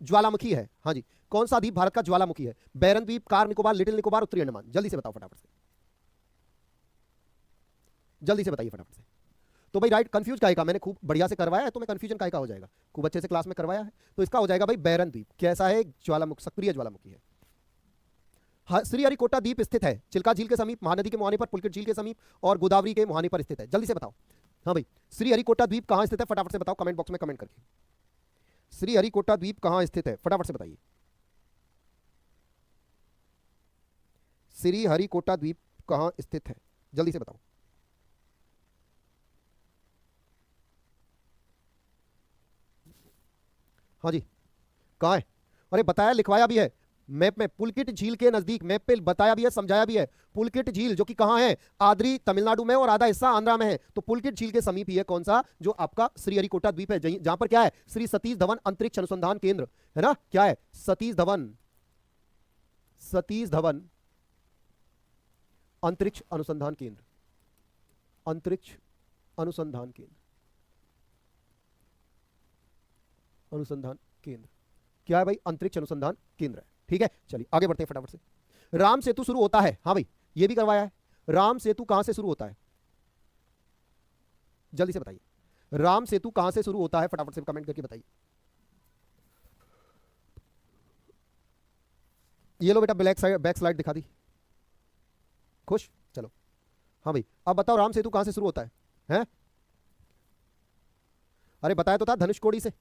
ज्वालामुखी है? हाँ जी, कौन सा द्वीप भारत का ज्वालामुखी है? बैरन द्वीप, कार निकोबार, लिटिल निकोबार, उत्तरी अंडमान। जल्दी से बताओ फटाफट से, जल्दी से बताइए फटाफट से। तो भाई राइट, कंफ्यूज काहे का? मैंने खूब बढ़िया से करवाया है, तो मैं कंफ्यूजन काहे का हो जाएगा? खूब अच्छे से क्लास में करवाया है, तो इसका हो जाएगा भाई बैरन द्वीप। कैसा है? ज्वालामुखी, सक्रिय ज्वालामुखी है। श्रीहरिकोटा द्वीप स्थित है चिल्का झील के समीप, महानदी के मुहाने पर, पुलकित झील के समीप और गोदावरी के मुहाने पर स्थित है। जल्दी से बताओ। हाँ भाई, श्रीहरिकोटा द्वीप कहां स्थित है? फटाफट से बताओ कमेंट बॉक्स में कमेंट करके। श्रीहरिकोटा द्वीप कहां स्थित है? फटाफट से बताइए। श्रीहरिकोटा द्वीप कहां स्थित है? जल्दी से बताओ। हाँ जी, कहां है? अरे बताया, लिखवाया भी है मैप में, पुलकित झील के नजदीक। मैप पे बताया भी है, समझाया भी है। पुलकित झील जो कि कहां है? आद्री तमिलनाडु में और आधा हिस्सा आंध्रा में है। तो पुलकित झील के समीप ही है कौन सा? जो आपका श्रीहरिकोटा द्वीप है, जहां पर क्या है? श्री सतीश धवन अंतरिक्ष अनुसंधान केंद्र है ना। क्या है? सतीश धवन, सतीश धवन अंतरिक्ष अनुसंधान केंद्र, अंतरिक्ष अनुसंधान केंद्र, अनुसंधान केंद्र। क्या है भाई? अंतरिक्ष अनुसंधान केंद्र है। ठीक है, चलिए आगे बढ़ते हैं फटाफट से। राम सेतु शुरू होता है, हाँ भाई ये भी करवाया है। राम सेतु कहां से शुरू होता है? जल्दी से बताइए, राम सेतु कहां से शुरू होता है? फटाफट से कमेंट करके बताइए। ये लो बेटा, ब्लैक साइड बैक स्लाइड दिखा दी। खुश? चलो हाँ भाई, अब बताओ राम सेतु कहां से शुरू होता है? हैं? अरे बताया तो था, धनुषकोडी से।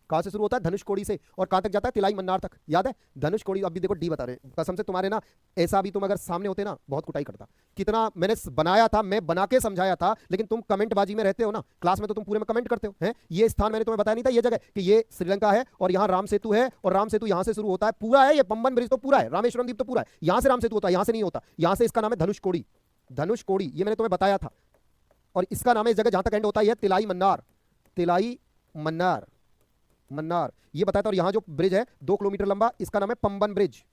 कहां से शुरू होता है? धनुषकोडी से। और कहां तक जाता है? तिलाई मन्नार तक। याद है? धनुषकोडी। अभी देखो डी बता रहे हैं, कसम से तुम्हारे ना, ऐसा भी तुम अगर सामने होते ना, बहुत कुटाई करता। कितना मैंने बनाया था, मैं बना के समझाया था, लेकिन तुम कमेंट बाजी में रहते हो ना। क्लास में तो तुम पूरे में कमेंट करते हो। हैं? ये स्थान मैंने तुम्हें बताया नहीं था, ये जगह कि ये श्रीलंका है और यहाँ राम सेतु है, और राम सेतु यहाँ से शुरू होता है। पूरा है ये, पंबन ब्रिज तो पूरा है, रामेश्वरम द्वीप तो पूरा है। यहाँ से राम सेतु होता है, यहाँ से नहीं होता। यहाँ से इसका नाम है धनुषकोडी। धनुषकोडी ये मैंने तुम्हें बताया था। और इसका नाम है इस जगह जहां तक एंड होता है तिलाई मन्नार। तिलाई मन्नार, मन्नार ये बताया था। और यहां जो ब्रिज है 2 किलोमीटर लंबा, इसका नाम है पंबन ब्रिज।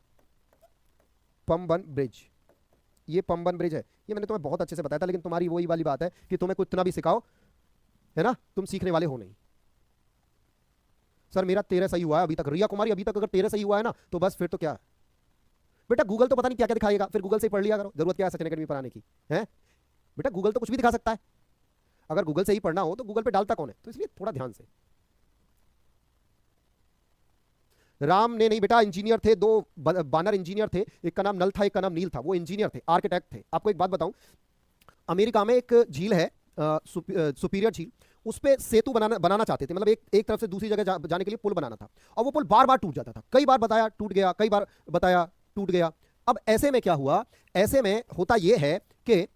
पंबन ब्रिज, ये पंबन ब्रिज है। ये मैंने तुम्हें बहुत अच्छे से बताया था, लेकिन तुम्हारी वही वाली बात है कि तुम्हें कुछ इतना भी सिखाओ है ना, तुम सीखने वाले हो नहीं। सर मेरा 13 सही हुआ है अभी तक। रिया कुमारी अभी तक अगर 13 सही हुआ है ना, तो बस फिर तो क्या बेटा, गूगल तो पता नहीं क्या क्या दिखाएगा, फिर गूगल से पढ़ लिया करो। जरूरत क्या है सचिन अकेडमी पर आने की? है बेटा, गूगल तो कुछ भी दिखा सकता है। अगर गूगल से ही पढ़ना हो तो गूगल पे डालता कौन है? तो इसलिए थोड़ा ध्यान से। राम ने नहीं बेटा, इंजीनियर थे दो, बानर इंजीनियर थे। एक का नाम नल था, एक का नाम नील था। वो इंजीनियर थे, आर्किटेक्ट थे। आपको एक बात बताऊं, अमेरिका में एक झील है, सुपीरियर झील। उस पे सेतु बनाना चाहते थे, मतलब एक तरफ से दूसरी जगह जाने के लिए पुल बनाना था। और वो पुल बार बार टूट जाता था। कई बार बताया टूट गया, कई बार बताया टूट गया। अब ऐसे में क्या हुआ? ऐसे में होता यह है कि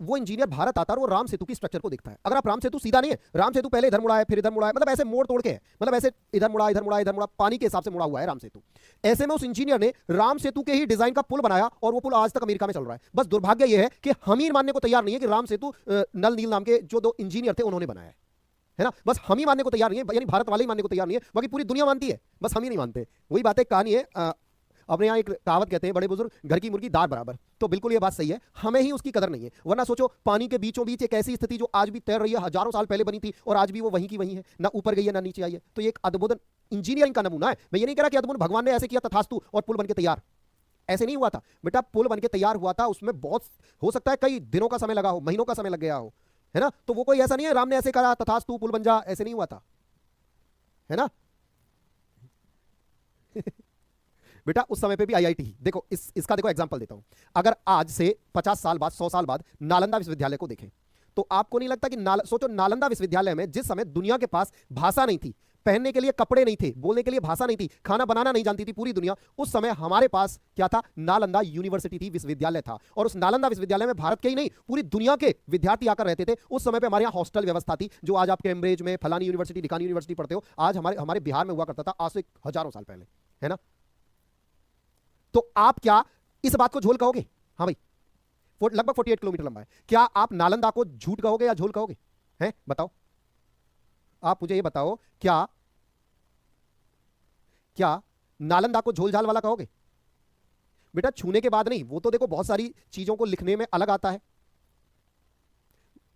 वो इंजीनियर भारत आता है और वो राम सेतु की स्ट्रक्चर को देखता है। अगर आप राम सेतु सीधा नहीं है, राम सेतु पहले इधर मुड़ा है फिर इधर मुड़ा है, मतलब ऐसे मोड़ तोड़ के है, मतलब ऐसे इधर मुड़ा इधर मुड़ा इधर मुड़ा, पानी के हिसाब से मुड़ा हुआ है राम सेतु। ऐसे में उस इंजीनियर ने राम सेतु के ही डिजाइन का पुल बनाया, और वो पुल आज तक अमेरिका में चल रहा है। बस दुर्भाग्य यह है कि हम ही मानने को तैयार नहीं है कि राम सेतु नल नील नाम के जो 2 इंजीनियर थे उन्होंने बनाया है ना। बस हम ही मानने को तैयार नहीं है, यानी भारत वाले ही मानने को तैयार नहीं है, बाकी पूरी दुनिया मानती है, बस हम ही नहीं मानते। वही बात है, कहानी है। अपने यहाँ एक कहावत कहते हैं बड़े बुजुर्ग, घर की मुर्गी दार बराबर। तो बिल्कुल ये बात सही है, हमें ही उसकी कदर नहीं है। वरना सोचो, पानी के बीचों बीच एक ऐसी स्थिति जो आज भी तैर रही है, हजारों साल पहले बनी थी और आज भी वो वहीं की वहीं है, ना ऊपर गई है ना नीचे आई है। तो ये एक अद्भुत इंजीनियरिंग का नमूना है। मैं ये नहीं कह रहा कि अद्भुत भगवान ने ऐसे किया तथास्तु और पुल बन के तैयार, ऐसे नहीं हुआ था बेटा। पुल बन के तैयार हुआ था, उसमें बहुत हो सकता है कई दिनों का समय लगा हो, महीनों का समय लग गया हो, है ना। तो वो कोई ऐसा नहीं है राम ने ऐसे कहा तथास्तु पुल बन जा, ऐसे नहीं हुआ था, है ना। बेटा उस समय पे भी आईआईटी देखो, इसका देखो एग्जांपल देता हूं। अगर आज से 50 साल बाद, 100 साल बाद नालंदा विश्वविद्यालय को देखें, तो आपको नहीं लगता कि सोचो, नालंदा विश्वविद्यालय में जिस समय दुनिया के पास भाषा नहीं थी, पहनने के लिए कपड़े नहीं थे, बोलने के लिए भाषा नहीं थी, खाना बनाना नहीं जानती थी पूरी दुनिया, उस समय हमारे पास क्या था? नालंदा यूनिवर्सिटी थी, विश्वविद्यालय था। और उस नालंदा विश्वविद्यालय में भारत के ही नहीं, पूरी दुनिया के विद्यार्थी आकर रहते थे। उस समय पे हमारे यहाँ हॉस्टल व्यवस्था थी, जो आज आप कैम्ब्रिज में फलानी यूनिवर्सिटी ढिकानी यूनिवर्सिटी पढ़ते हो, आज हमारे बिहार में हुआ करता था, आज से हजारों साल पहले, है ना। तो आप क्या इस बात को झोल कहोगे? हाँ भाई, लगभग 48 किलोमीटर लंबा है। क्या आप नालंदा को झूठ कहोगे या झोल कहोगे? हैं बताओ, आप मुझे ये बताओ, क्या नालंदा को झोल झाल वाला कहोगे? बेटा छूने के बाद नहीं, वो तो देखो बहुत सारी चीजों को लिखने में अलग आता है।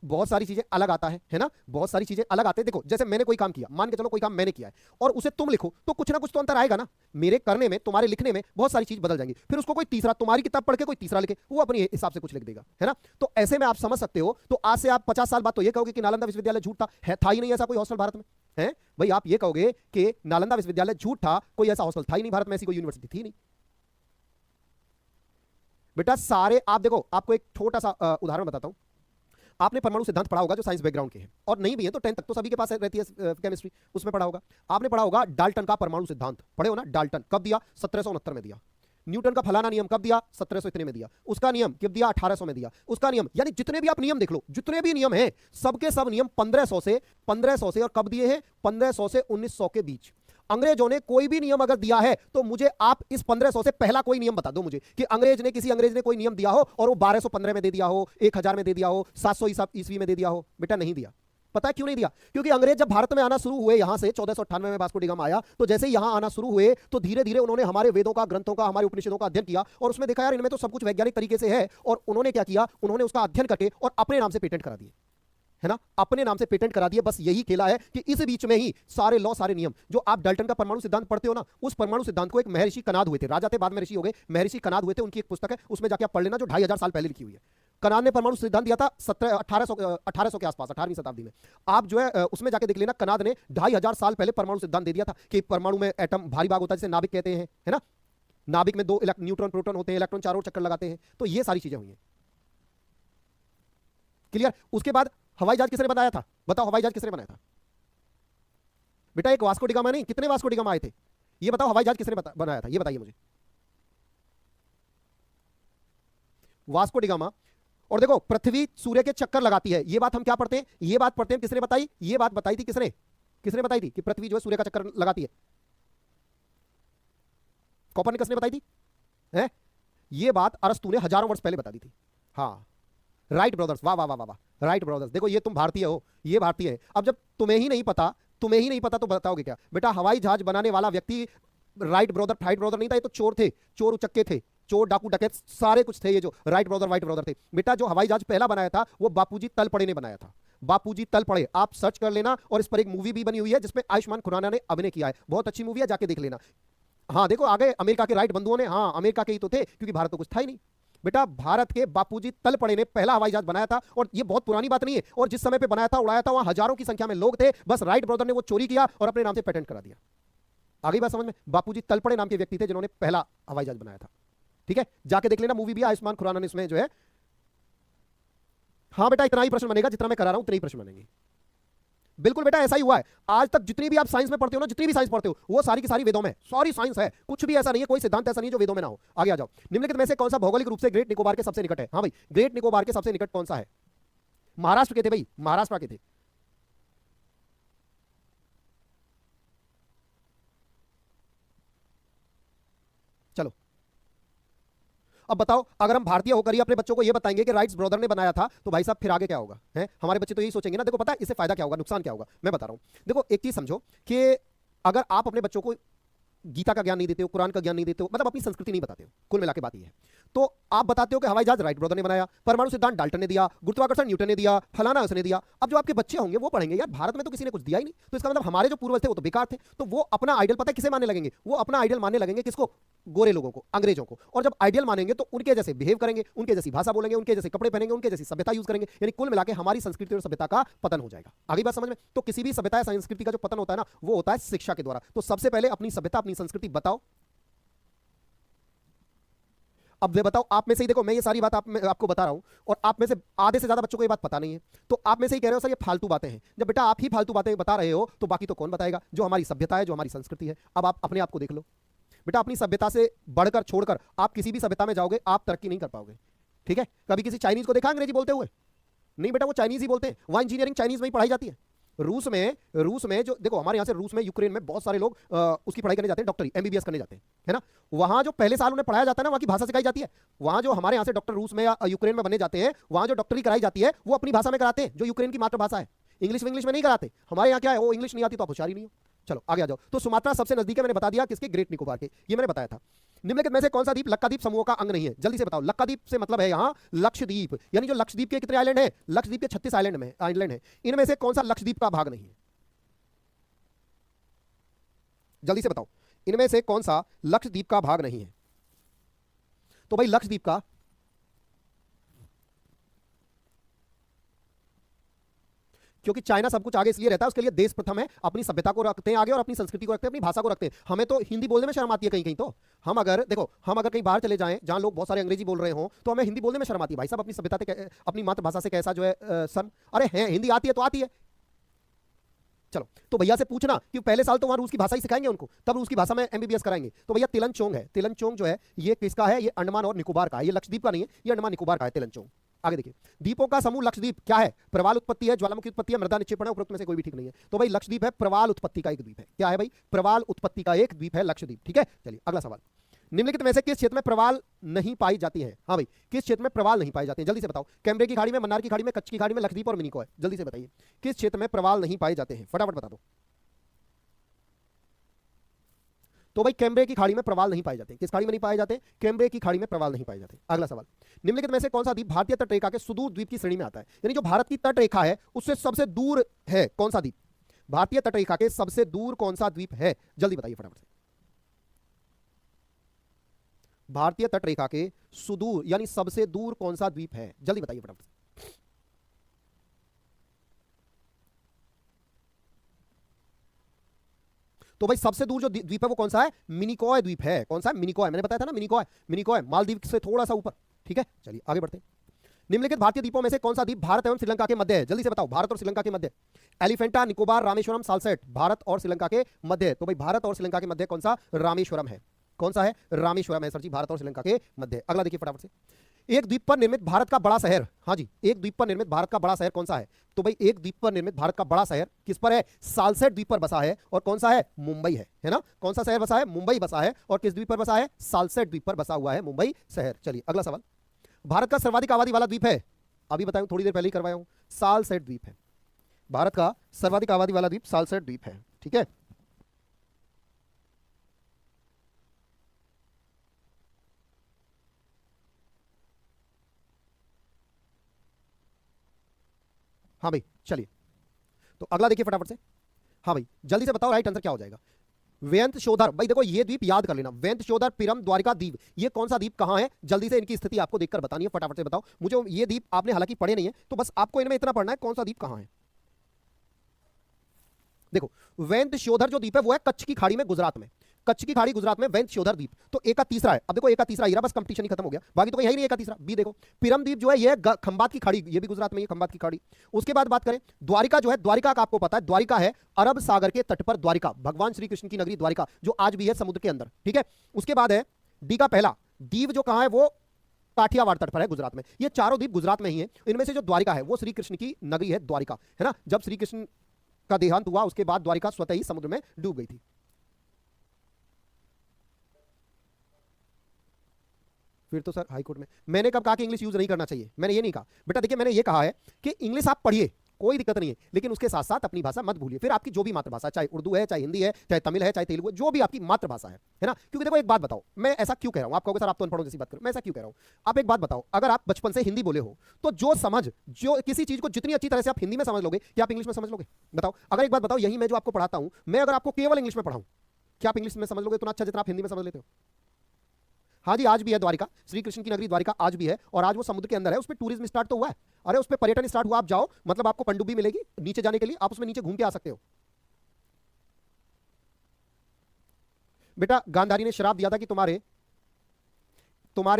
बहुत सारी चीजें अलग आता है ना, बहुत सारी चीजें अलग आते हैं। देखो जैसे मैंने कोई काम किया, मान के चलो कोई काम मैंने किया है और उसे तुम लिखो तो कुछ ना कुछ तो अंतर आएगा ना, मेरे करने में तुम्हारे लिखने में बहुत सारी चीज बदल जाएंगी। फिर उसको कोई तीसरा तुम्हारी किताब पढ़ के कोई तीसरा लिखे, वो अपने हिसाब से कुछ लिख देगा, है ना। तो ऐसे में आप समझ सकते हो। तो आज से आप 50 साल बाद तो ये कहोगे कि नालंदा विश्वविद्यालय झूठ था, है था ही नहीं ऐसा कोई हॉस्टल भारत में, है भाई। आप ये कहोगे कि नालंदा विश्वविद्यालय झूठ था, कोई ऐसा हॉस्टल था ही नहीं भारत में, ऐसी कोई यूनिवर्सिटी थी नहीं। बेटा सारे आप देखो, आपको एक छोटा सा उदाहरण बताता हूं। आपने परमाणु सिद्धांत पढ़ा होगा जो साइंस बैकग्राउंड के हैं, और नहीं भी है तो 10 तक तो सभी के पास रहती है केमिस्ट्री, उसमें पढ़ा होगा। आपने पढ़ा होगा डाल्टन का परमाणु सिद्धांत, पढ़े हो ना। डाल्टन कब दिया? 1769 में दिया। न्यूटन का फलाना नियम कब दिया? 1700 इतने में दिया। उसका नियम कब दिया? 1800 में दिया। उसका नियम, यानी जितने भी आप नियम देख लो, जितने भी नियम हैं, सबके सब नियम 1500 से और कब दिए हैं? 1500 से 1900 के बीच। अंग्रेजों ने कोई भी नियम अगर दिया है तो मुझे आप इस 1500 से पहला कोई नियम बता दो मुझे कि किसी अंग्रेज ने कोई नियम दिया हो और वो 1215 में दे दिया हो, 1000 में दे दिया हो, 700 ईस्वी में दे दिया हो। बेटा नहीं दिया। पता है क्यों नहीं दिया? क्योंकि अंग्रेज जब भारत में आना शुरू हुए, यहां से 1498 में वास्को डी गामा आया, तो जैसे ही यहां आना शुरू हुए तो धीरे धीरे उन्होंने हमारे वेदों का, ग्रंथों का, हमारे उपनिषदों का अध्ययन किया और उसमें देखा यार इनमें तो सब कुछ वैज्ञानिक तरीके से है, और उन्होंने क्या किया? उन्होंने उसका अध्ययन करके और अपने नाम से पेटेंट करा दिए, है ना, अपने नाम से पेटेंट करा दिए। बस यही खेला है कि इस बीच में ही सारे लॉ, सारे नियम जो आप डाल्टन का परमाणु सिद्धांत पढ़ते हो ना, उस परमाणु सिद्धांत को एक महर्षि कनाद हुए थे, राजा थे बाद में ऋषि हो गए, महर्षि कनाद हुए थे, उनकी एक पुस्तक है, उसमें जाके आप पढ़ लेना, जो 2500 साल पहले लिखी हुई है। कनाद ने परमाणु सिद्धांत दिया था 1800 के आसपास, 18वीं शताब्दी में। आप जो है उसमें जाके देख लेना, कनाद ने 2500 साल पहले परमाणु सिद्धांत दे दिया था कि परमाणु में एटम भारी भाग होता है, जिसे नाभिक कहते हैं, है ना। नाभिक में 2 न्यूट्रॉन प्रोटॉन होते हैं, इलेक्ट्रॉन चारों चक्कर लगाते हैं। तो ये सारी चीजें हुई हैं। क्लियर? उसके बाद हवाई जहाज किसने बनाया था? बताओ हवाई जहाज किसने बनाया था? बेटा एक वास्को डी गामा नहीं, कितने वास्को डी गामा आए थे? ये बताओ हवाई जहाज किसने बनाया था? ये बताइए मुझे। Vasco D gamma. और देखो पृथ्वी सूर्य के चक्कर लगाती है, ये बात हम क्या पढ़ते हैं? ये बात पढ़ते हैं, किसने बताई? ये बात बताई थी किसने? किसने बताई थी कि पृथ्वी जो है सूर्य का चक्कर लगाती है? कोपरनिकस ने बताई थी, है? ये बात अरस्तु ने हजारों वर्ष पहले बता दी थी। हाँ, राइट ब्रदर्स, वाह वाह वाह वाह, राइट ब्रदर्स। देखो ये तुम भारतीय हो, ये भारतीय है। अब जब तुम्हें ही नहीं पता तो बताओगे क्या? बेटा हवाई जहाज बनाने वाला व्यक्ति राइट ब्रदर नहीं था, ये तो चोर थे, चोर उचक्के थे, चोर डाकू डकैत सारे कुछ थे, ये जो राइट ब्रदर थे। बेटा जो हवाई जहाज पहला बनाया था वो बापूजी तलपड़े ने बनाया था। बापूजी तलपड़े, आप सर्च कर लेना, और इस पर एक मूवी भी बनी हुई है जिसमें आयुष्मान खुराना ने अभिनय किया है, बहुत अच्छी मूवी है, जाके देख लेना। हाँ देखो आगे अमेरिका के राइट बंधुओं ने, हाँ अमेरिका के ही तो थे, क्योंकि भारत तो कुछ था ही नहीं। बेटा भारत के बापूजी तलपड़े ने पहला हवाई जहाज बनाया था, और ये बहुत पुरानी बात नहीं है, और जिस समय पे बनाया था, उड़ाया था, वहां हजारों की संख्या में लोग थे। बस राइट ब्रदर ने वो चोरी किया और अपने नाम से पेटेंट करा दिया। आगे बात समझ में? बापूजी तलपड़े नाम के व्यक्ति थे जिन्होंने पहला हवाई जहाज बनाया था। ठीक है, जाके देख लेना, मूवी भी आयुष्मान खुराना ने इसमें जो है। हाँ बेटा इतना ही प्रश्न बनेगा जितना मैं करा रहा हूं, उतने ही प्रश्न बनेंगे। बिल्कुल बेटा ऐसा ही हुआ है। आज तक जितनी भी आप साइंस में पढ़ते हो ना, जितनी भी साइंस पढ़ते हो, वो सारी की सारी वेदों में, सॉरी साइंस है, कुछ भी ऐसा नहीं है, कोई सिद्धांत ऐसा नहीं है जो वेदों में ना हो। आगे आ जाओ। निम्नलिखित में से कौन सा भौगोलिक रूप से ग्रेट निकोबार के सबसे निकट है? हाँ भाई, ग्रेट निकोबार के सबसे निकट कौन सा है? महाराष्ट्र के थे भाई, महाराष्ट्र के थे। चलो अब बताओ, अगर हम भारतीय होकर ही अपने बच्चों को यह बताएंगे कि राइट्स ब्रदर ने बनाया था, तो भाई साहब फिर आगे क्या होगा? है हमारे बच्चे तो यही सोचेंगे ना। देखो पता है इससे फायदा क्या होगा, नुकसान क्या होगा, मैं बता रहा हूं। देखो एक चीज समझो कि अगर आप अपने बच्चों को गीता का ज्ञान नहीं देते हो, कुरान का ज्ञान नहीं देते हो, मतलब अपनी संस्कृति नहीं बताते हो, कुल मिला के बात ये है, तो आप बताते हो कि हवाई जहाज राइट ब्रदर ने बनाया, परमाणु सिद्धांत डाल्टन ने दिया, गुरुत्वाकर्षण न्यूटन ने दिया, फलाना उसने दिया। अब जो आपके बच्चे होंगे वो पढ़ेंगे यार भारत में तो किसी ने कुछ दिया ही नहीं, तो इसका मतलब हमारे जो पूर्वज थे वो तो बेकार थे। तो वो अपना आइडियल पता है किसे मानने लगेंगे? वो अपना आइडियल मानने लगेंगे किसको? गोरे लोगों को, अंग्रेजों को। और जब आइडियल मानेंगे तो उनके जैसे बिहेव करेंगे, उनके जैसी भाषा बोलेंगे, उनके जैसे कपड़े पहनेंगे, उनके जैसी सभ्यता यूज करेंगे, यानी कुल मिलाकर हमारी संस्कृति और सभ्यता का पतन हो जाएगा। आगे बात समझ में? तो किसी भी सभ्यता या संस्कृति का जो पतन होता है ना, वो होता है शिक्षा के द्वारा। तो सबसे पहले अपनी सभ्यता, अपनी संस्कृति बताओ। अब वे बताओ, आप में से ही देखो, मैं ये सारी बात आपको बता रहा हूं, और आप में से आधे से ज्यादा बच्चों को ये बात पता नहीं है, तो आप में से ही कह रहे हो सर ये फालतू बातें हैं। जब बेटा आप ही फालतू बातें बता रहे हो तो बाकी तो कौन बताएगा? जो हमारी सभ्यता है, जो हमारी संस्कृति है। अब आप अपने आप को देख लो बेटा, अपनी सभ्यता से बढ़कर छोड़कर आप किसी भी सभ्यता में जाओगे, आप तरक्की नहीं कर पाओगे। ठीक है, कभी किसी चाइनीज को देखा अंग्रेजी बोलते हुए? नहीं बेटा, वो चाइनीज ही बोलते हैं। वहां इंजीनियरिंग चाइनीज में ही पढ़ाई जाती है। रूस में जो देखो, हमारे यहाँ से रूस में, यूक्रेन में बहुत सारे लोग उसकी पढ़ाई करने जाते हैं, डॉक्टरी एमबीबीएस करने जाते हैं, है ना। वहां जो पहले साल उन्हें पढ़ाया जाता है ना, वहां की भाषा सिखाई जाती है। वहां जो हमारे यहाँ से डॉक्टर रूस में या यूक्रेन में बने जाते हैं, वहां जो डॉक्टरी कराई जाती है वो अपनी भाषा में कराते हैं, जो यूक्रेन की मातृभाषा है। इंग्लिश में नहीं कराते। हमारे यहाँ क्या है, वो इंग्लिश नहीं आती तो आप होशियारी नहीं हो, चलो आगे आ जाओ। तो सुमात्रा सबसे नजदीक है, मैंने बता दिया, किसके? ग्रेट निकोबार के, ये मैंने बताया था। निम्नलिखित में से कौन सा द्वीप लक्षद्वीप समूह का अंग नहीं है? जल्दी से बताओ। लक्षद्वीप से मतलब है यहां लक्षद्वीप, यानी जो लक्षद्वीप के कितने आइलैंड है? लक्षद्वीप के 36 आइलैंड है, इनमें से कौन सा लक्षद्वीप का भाग नहीं है? जल्दी से बताओ, इनमें से कौन सा लक्षद्वीप का भाग नहीं है? तो भाई लक्षद्वीप का, क्योंकि चाइना सब कुछ आगे इसलिए रहता है, उसके लिए देश प्रथम है, अपनी सभ्यता को रखते हैं आगे और अपनी संस्कृति को रखते हैं, अपनी भाषा को रखते हैं। हमें तो हिंदी बोलने में शर्म आती है कहीं कहीं। तो हम अगर देखो, हम अगर कहीं बाहर चले जाएं जहां लोग बहुत सारे अंग्रेजी बोल रहे हो, तो हमें हिंदी बोलने में शर्म आती है। भाई साहब अपनी सभ्यता से, अपनी मातृभाषा से कैसा जो है शर्म, अरे है हिंदी आती है तो आती है। चलो, तो भैया से पूछना कि पहले साल तो वहां रूस की भाषा ही सिखाएंगे उनको, तब रूस की भाषा में एमबीबीएस कराएंगे। तो भैया तिलनचोंग है, तिलनचोंग जो है ये किसका है? ये अंडमान और निकोबार का है, ये लक्षद्वीप का नहीं है, ये अंडमान निकोबार का है तिलनचोंग। आगे देखिए, द्वीपों का समूह लक्षद्वीप क्या है? प्रवाल उत्पत्ति है, ज्वालामुखी उत्पत्ति है, मृदा निक्षेपण है, उपरोक्त में से कोई भी ठीक नहीं है। तो भाई लक्षद्वीप है प्रवाल उत्पत्ति का एक द्वीप है। क्या है भाई? प्रवाल उत्पत्ति का एक द्वीप है लक्षद्वीप। ठीक है, चलिए अगला सवाल। निम्नलिखित में से किस क्षेत्र में प्रवाल नहीं पाई जाती है? हाँ भाई, किस क्षेत्र में प्रवाल नहीं पाई जाती है? जल्दी से बताओ। कैमरे की खाड़ी में, मन्नार की खाड़ी में, कच्छ की खाड़ी में, लक्षद्वीप और मिनिकॉय। जल्दी से बताइए किस क्षेत्र में प्रवाल नहीं पाए जाते हैं, फटाफट बता दो। तो भाई कैम्ब्रे की खाड़ी में प्रवाल नहीं पाए जाते। किस खाड़ी में नहीं पाए जाते? कैम्ब्रे की खाड़ी में प्रवाल नहीं पाए जाते। अगला सवाल, निम्नलिखित में से कौन सा द्वीप भारतीय तटरेखा के सुदूर द्वीप की श्रेणी में आता है? यानी जो भारत की तटरेखा है उससे सबसे दूर है, कौन सा द्वीप? भारतीय तटरेखा के सबसे दूर कौन सा द्वीप है? जल्दी बताइए फटाफट से। भारतीय तटरेखा के सुदूर यानी सबसे दूर कौन सा द्वीप है? जल्दी बताइए फटाफट से। तो भाई सबसे दूर जो द्वीप है वो कौन सा है? मिनिकॉय द्वीप है। कौन सा है? मिनिकॉय, मैंने बताया था ना, मिनिकॉय। मिनिकॉय मालदीव से थोड़ा सा ऊपर। ठीक है, चलिए आगे बढ़ते हैं। निम्नलिखित भारतीय द्वीपों में से कौन सा द्वीप भारत एवं श्रीलंका के मध्य है? जल्दी से बताओ, भारत और श्रीलंका के मध्य। एलिफेंटा, निकोबार, रामेश्वरम, सालसेट, भारत और श्रीलंका के मध्य। तो भाई भारत और श्रीलंका के मध्य कौन सा? रामेश्वरम है। कौन सा है? रामेश्वरम है सर जी, भारत और श्रीलंका के मध्य। अगला देखिए फटाफट से। एक द्वीप पर निर्मित भारत का बड़ा शहर, हाँ जी, एक द्वीप पर निर्मित भारत का बड़ा शहर कौन सा है? तो भाई एक द्वीप पर निर्मित भारत का बड़ा शहर किस पर है? सालसेट द्वीप पर बसा है। और कौन सा है? मुंबई है ना? कौन सा शहर बसा है? मुंबई बसा है। और किस द्वीप पर बसा है? सालसेट द्वीप पर बसा हुआ है मुंबई शहर। चलिए अगला सवाल। भारत का सर्वाधिक आबादी वाला द्वीप है, अभी बताऊं, थोड़ी देर पहले ही करवाया हूं, सालसेट द्वीप है। भारत का सर्वाधिक आबादी वाला द्वीप सालसेट द्वीप है। ठीक है, हाँ भाई चलिए, तो अगला देखिए फटाफट से। हाँ भाई जल्दी से बताओ राइट आंसर क्या हो जाएगा? व्यंतशोधर, भाई देखो ये द्वीप याद कर लेना, व्यंतशोधर, पिरम, द्वारिका द्वीप, ये कौन सा द्वीप कहां है? जल्दी से इनकी स्थिति आपको देखकर बतानी है, फटाफट से बताओ मुझे। ये द्वीप आपने हालांकि पढ़े नहीं है, तो बस आपको इनमें इतना पढ़ना है कौन सा द्वीप कहां है। देखो व्यंतशोधर जो द्वीप है वो है कच्छ की खाड़ी में, गुजरात में। कच्छ की खाड़ी गुजरात में, व्यंतशोधर द्वीप। तो एक का तीसरा है, अब देखो एक का तीसरा ही रहा, बस कंपटीशन ही खत्म हो गया, बाकी तो कोई है ही नहीं एक का तीसरा। बी देखो, पिरम द्वीप जो है ये खंबात की खाड़ी, ये भी गुजरात में, ये खंबात की खाड़ी। उसके बाद बात करें द्वारिका जो है, द्वारिका का आपको पता है, द्वारिका है अरब सागर के तट पर द्वारिका, भगवान श्री कृष्ण की नगरी द्वारिका, जो आज भी है समुद्र के अंदर। ठीक है, उसके बाद है डी का पहला दीव जो कहां है? वो काठियावाड़ तट पर है गुजरात में। ये चारों द्वीप गुजरात में ही है। इनमें से जो द्वारिका है वो श्री कृष्ण की नगरी है द्वारिका, है ना? जब श्री कृष्ण का देहांत हुआ उसके बाद द्वारिका स्वतः ही समुद्र में डूब गई थी। फिर तो सर हाईकोर्ट में, मैंने कब कहा कि इंग्लिश यूज नहीं करना चाहिए? मैंने ये नहीं कहा बेटा। देखिए मैंने ये कहा है कि इंग्लिश आप पढ़िए, कोई दिक्कत नहीं है, लेकिन उसके साथ साथ अपनी भाषा मत भूलिए। फिर आपकी जो भी मातृभाषा, चाहे उर्दू है, चाहे हिंदी है, चाहे तमिल है, चाहे तेलुगु, जो भी आपकी मातृभाषा है ना? क्योंकि देखो एक बात बताओ, मैं ऐसा क्यों कह रहा हूं, आप कहोगे सर आप तो अनपढ़ों जैसी बात करो, मैं ऐसा क्यों कह रहा हूं? आप एक बात बताओ, अगर आप बचपन से हिंदी बोले हो तो जो किसी चीज को जितनी अच्छी तरह से आप हिंदी में समझ लोगे, क्या आप इंग्लिश में समझ लोगे? बताओ। अगर एक बात बताओ, यही मैं जो आपको पढ़ाता हूं, मैं अगर आपको केवल इंग्लिश में पढ़ाऊं, क्या आप इंग्लिश में समझ लोगे इतना अच्छा जितना आप हिंदी में समझ लेते हो? हाँ जी, आज भी है द्वारिका, श्री कृष्ण की नगरी द्वारिका आज भी है, और आज वो समुद्र के अंदर है। उस पर टूरिज्म स्टार्ट तो हुआ है, अरे उस पर पर्यटन स्टार्ट हुआ। आप जाओ, मतलब आपको पनडुब्बी मिलेगी नीचे जाने के लिए, आप उसमें नीचे घूम के आ सकते हो। बेटा गांधारी ने श्राप दिया था कि तुम्हारे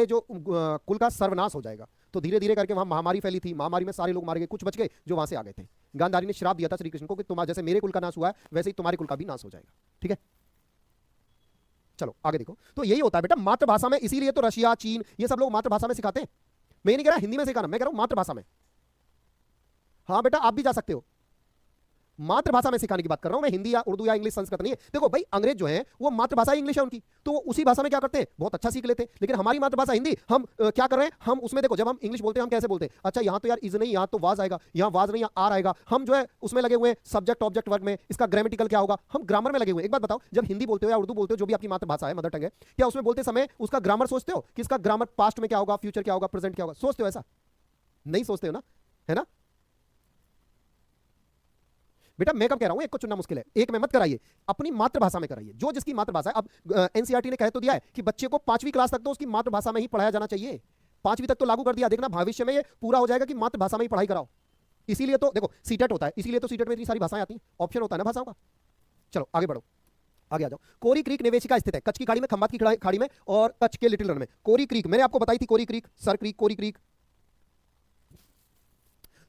जो कुल का सर्वनाश हो जाएगा, तो धीरे धीरे करके वहां महामारी फैली थी, महामारी में सारे लोग मारे गए, कुछ बच गए जो वहां से आ गए थे। गांधारी ने श्राप दिया था श्री कृष्ण को कि तुम्हारा जैसे मेरे कुल का नाश हुआ है वैसे ही तुम्हारे कुल का भी नाश हो जाएगा। ठीक है, चलो आगे देखो। तो यही होता है बेटा मातृभाषा में, इसीलिए तो रशिया, चीन, ये सब लोग मातृभाषा में सिखाते हैं। मैं नहीं कह रहा हिंदी में सिखाना, मैं कह रहा हूं मातृभाषा में। हाँ बेटा आप भी जा सकते हो, मातृभाषा में सिखाने की बात कर रहा हूं मैं, हिंदी या उर्दू या इंग्लिश संस्कृत नहीं है। देखो भाई अंग्रेज जो है वो मातृभाषा इंग्लिश है उनकी, तो वो उसी भाषा में क्या करते हैं, बहुत अच्छा सीख लेते हैं। लेकिन हमारी मातृभाषा हिंदी, हम क्या कर रहे हैं, हम उसमें देखो जब हम इंग्लिश बोलते हैं हम कैसे बोलते हैं, अच्छा यहां तो यार इज नहीं, यहां तो वाज आएगा, यहां वाज नहीं यहां आर आएगा, हम जो है उसमें लगे हुए हैं सब्जेक्ट ऑब्जेक्ट वर्ग में, इसका ग्रामेटिकल क्या होगा, हम ग्रामर में लगे हुए हैं। एक बात बताओ, जब हिंदी बोलते हो या उर्दू बोलते हो, जो भी आपकी मातृभाषा है, मदर टंग है, क्या उसमें बोलते समय उसका ग्रामर सोचते हो कि इसका ग्रामर पास्ट में क्या होगा, फ्यूचर क्या होगा, प्रेजेंट क्या होगा, सोचते हो? ऐसा नहीं सोचते हो ना, है ना बेटा? मैं कब कह रहा हूं एक को चुनना मुश्किल है, एक में मत कराइए, अपनी मातृभाषा में कराइए, जो जिसकी मातृभाषा है। अब एनसीईआरटी ने कह तो दिया है कि बच्चे को 5वीं क्लास तक तो उसकी मातृभाषा में ही पढ़ाया जाना चाहिए, 5वीं तक तो लागू कर दिया, देखना भविष्य में ये पूरा हो जाएगा कि मातृभाषा में ही पढ़ाई कराओ। इसीलिए तो देखो सीटेट होता है, इसीलिए तो सीटेट में इतनी सारी भाषाएं आती हैं, ऑप्शन होता है ना भाषाओं का। चलो आगे बढ़ो, आगे आ जाओ। कोरी क्रीक निवेशिका स्थित है कच्छ की खाड़ी में, खंबात की खाड़ी में और कच्छ के लिटिल रन में। कोरी क्रीक मैंने आपको बताई थी, कोरी क्रीक, सर क्रीक, कोरी क्रीक,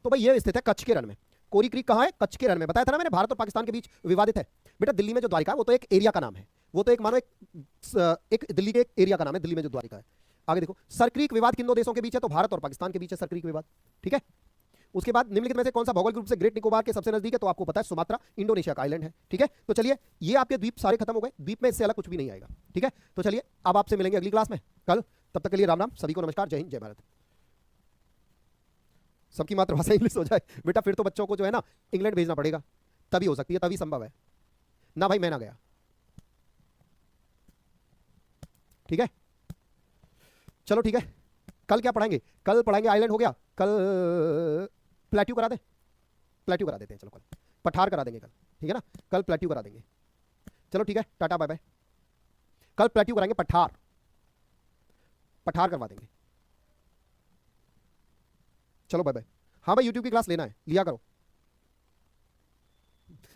तो भाई ये स्थित है कच्छ के रन में। कोरी क्रीक कहां है, कच्छ के रन में, बताया था ना मैंने, भारत और पाकिस्तान के बीच विवादित है। बेटा दिल्ली में जो द्वारिका है वो तो एक एरिया का नाम है, वो तो एक मानो एक दिल्ली के एक एरिया का नाम है, दिल्ली में जो द्वारिका है। आगे देखो, सर क्रीक विवाद किन दो देशों के बीच है, तो भारत और पाकिस्तान के बीच है सर क्रीक विवाद, ठीक है। उसके बाद निम्नलिखित में से कौन सा भौगोलिक रूप से ग्रेट निकोबार के सबसे नजदीक है, तो आपको पता है सुमात्रा, इंडोनेशिया का आइलैंड है, ठीक है। तो चलिए ये आपके द्वीप सारे खत्म हो गए, द्वीप में इससे अलग कुछ भी नहीं आएगा, ठीक है। तो चलिए अब आपसे मिलेंगे अगली क्लास में कल, तब तक के लिए राम राम, सभी को नमस्कार, जय हिंद जय भारत। सबकी मातृभाषा इंग्लिश हो जाए बेटा, फिर तो बच्चों को जो है ना इंग्लैंड भेजना पड़ेगा, तभी हो सकती है, तभी संभव है ना भाई, मैं ना गया, ठीक है। चलो ठीक है, कल क्या पढ़ाएंगे, कल पढ़ाएंगे आइलैंड हो गया, कल प्लेट्यू करा दे, प्लेट्यू करा देते हैं, चलो कल पठार करा देंगे कल, ठीक है ना, कल प्लेट्यू करा देंगे। चलो ठीक है, टाटा बाय बाय, कल प्लेट्यू कराएंगे, पठार, पठार करवा देंगे। चलो बाय बाय। हाँ भाई यूट्यूब की क्लास लेना है, लिया करो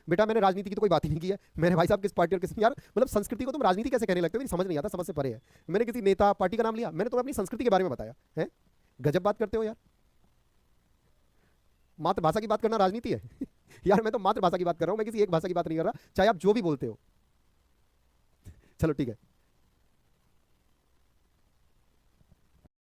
बेटा। मैंने राजनीति की तो कोई बात ही नहीं की है, मैंने भाई साहब किस पार्टी और किस, यार मतलब संस्कृति को तुम राजनीति कैसे कहने लगते हो, मेरी समझ नहीं आता, समझ से परे है। मैंने किसी नेता पार्टी का नाम लिया, मैंने तुम्हें अपनी संस्कृति के बारे में बताया है, गजब बात करते हो यार। मातृभाषा की बात करना राजनीति है यार मैं तो मातृभाषा की बात कर रहा हूं, मैं किसी एक भाषा की बात नहीं कर रहा, चाहे आप जो भी बोलते हो। चलो ठीक है।